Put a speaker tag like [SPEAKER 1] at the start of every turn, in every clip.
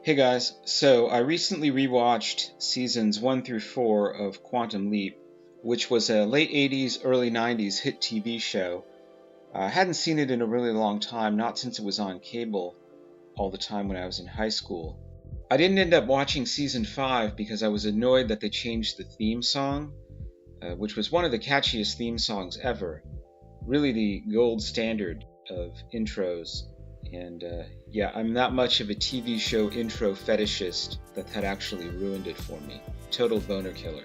[SPEAKER 1] Hey guys, so I recently rewatched seasons 1 through 4 of Quantum Leap, which was a late 80s, early 90s hit TV show. I hadn't seen it in a really long time, not since it was on cable all the time when I was in high school. I didn't end up watching season 5 because I was annoyed that they changed the theme song, which was one of the catchiest theme songs ever. Really the gold standard of intros. And yeah, I'm not much of a TV show intro fetishist that actually ruined it for me. Total boner killer.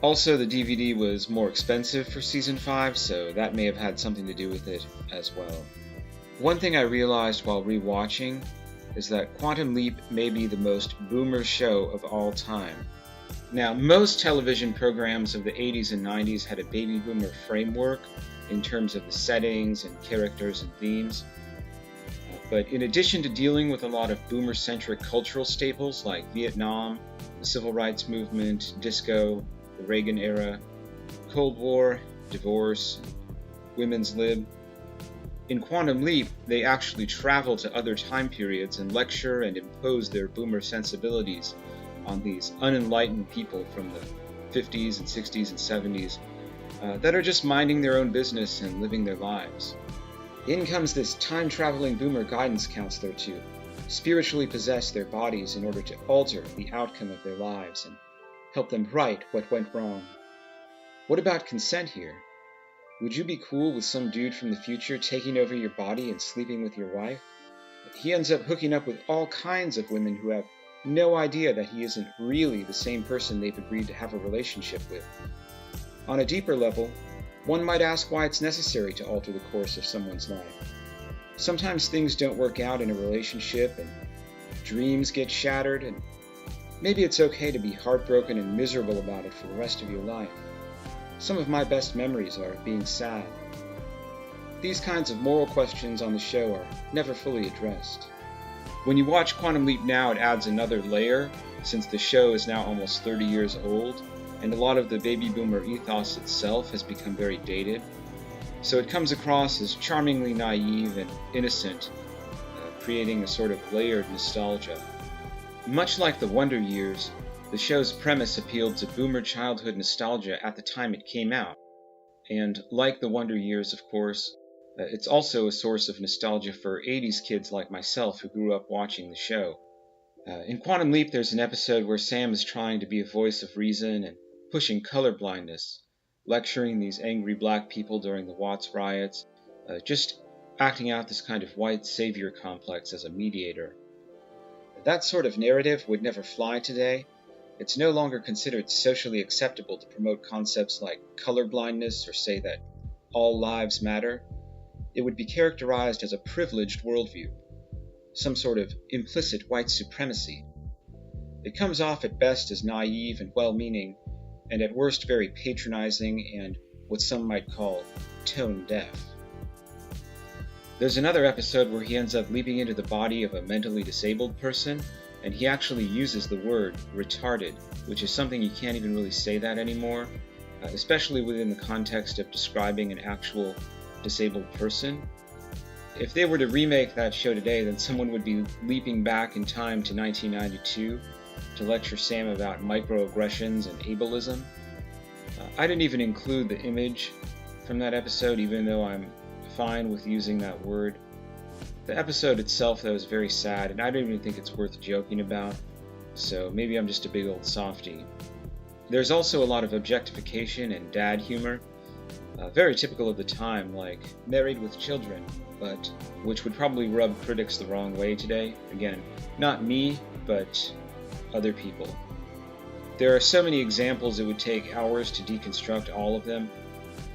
[SPEAKER 1] Also, the DVD was more expensive for season 5, so that may have had something to do with it as well. One thing I realized while rewatching is that Quantum Leap may be the most boomer show of all time. Now, most television programs of the 80s and 90s had a baby boomer framework in terms of the settings and characters and themes. But in addition to dealing with a lot of boomer-centric cultural staples like Vietnam, the Civil Rights Movement, disco, the Reagan era, Cold War, divorce, women's lib, in Quantum Leap, they actually travel to other time periods and lecture and impose their boomer sensibilities on these unenlightened people from the 50s and 60s and 70s that are just minding their own business and living their lives. In comes this time-traveling boomer guidance counselor to spiritually possess their bodies in order to alter the outcome of their lives and help them right what went wrong. What about consent here? Would you be cool with some dude from the future taking over your body and sleeping with your wife? He ends up hooking up with all kinds of women who have no idea that he isn't really the same person they've agreed to have a relationship with. On a deeper level, one might ask why it's necessary to alter the course of someone's life. Sometimes things don't work out in a relationship and dreams get shattered, and maybe it's okay to be heartbroken and miserable about it for the rest of your life. Some of my best memories are being sad. These kinds of moral questions on the show are never fully addressed. When you watch Quantum Leap now, it adds another layer, since the show is now almost 30 years old, and a lot of the baby boomer ethos itself has become very dated. So it comes across as charmingly naive and innocent, creating a sort of layered nostalgia. Much like The Wonder Years, the show's premise appealed to boomer childhood nostalgia at the time it came out. And like The Wonder Years, of course, it's also a source of nostalgia for 80s kids like myself who grew up watching the show. In Quantum Leap, there's an episode where Sam is trying to be a voice of reason and pushing colorblindness, lecturing these angry black people during the Watts riots, just acting out this kind of white savior complex as a mediator. That sort of narrative would never fly today. It's no longer considered socially acceptable to promote concepts like colorblindness or say that all lives matter. It would be characterized as a privileged worldview, some sort of implicit white supremacy. It comes off at best as naive and well-meaning, and at worst very patronizing and what some might call tone deaf. There's another episode where he ends up leaping into the body of a mentally disabled person, and he actually uses the word retarded, which is something you can't even really say that anymore, especially within the context of describing an actual disabled person. If they were to remake that show today, then someone would be leaping back in time to 1992 to lecture Sam about microaggressions and ableism. I didn't even include the image from that episode, even though I'm fine with using that word. The episode itself, though, is very sad, and I don't even think it's worth joking about, so maybe I'm just a big old softie. There's also a lot of objectification and dad humor, very typical of the time, like Married with Children, but which would probably rub critics the wrong way today. Again, not me, but other people. There are so many examples it would take hours to deconstruct all of them,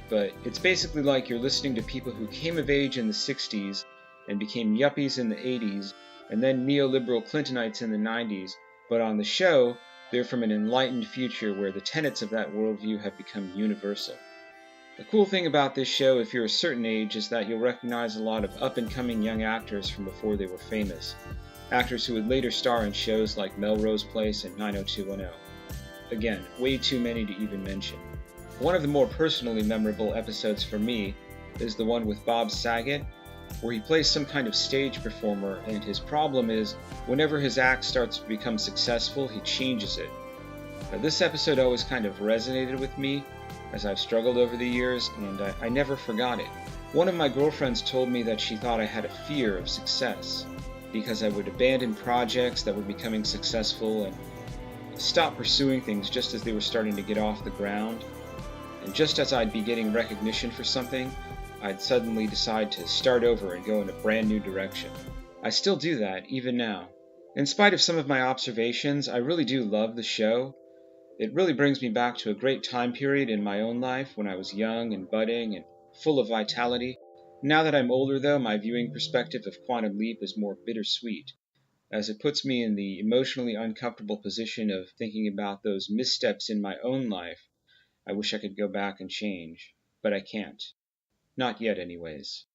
[SPEAKER 1] but it's basically like you're listening to people who came of age in the 60s and became yuppies in the 80s, and then neoliberal Clintonites in the 90s, but on the show, they're from an enlightened future where the tenets of that worldview have become universal. The cool thing about this show, if you're a certain age, is that you'll recognize a lot of up-and-coming young actors from before they were famous. Actors who would later star in shows like Melrose Place and 90210. Again, way too many to even mention. One of the more personally memorable episodes for me is the one with Bob Saget, where he plays some kind of stage performer, and his problem is whenever his act starts to become successful, he changes it. Now, this episode always kind of resonated with me as I've struggled over the years, and I never forgot it. One of my girlfriends told me that she thought I had a fear of success because I would abandon projects that were becoming successful and stop pursuing things just as they were starting to get off the ground. And just as I'd be getting recognition for something, I'd suddenly decide to start over and go in a brand new direction. I still do that, even now. In spite of some of my observations, I really do love the show. It really brings me back to a great time period in my own life when I was young and budding and full of vitality. Now that I'm older, though, my viewing perspective of Quantum Leap is more bittersweet, as it puts me in the emotionally uncomfortable position of thinking about those missteps in my own life I wish I could go back and change, but I can't. Not yet, anyways.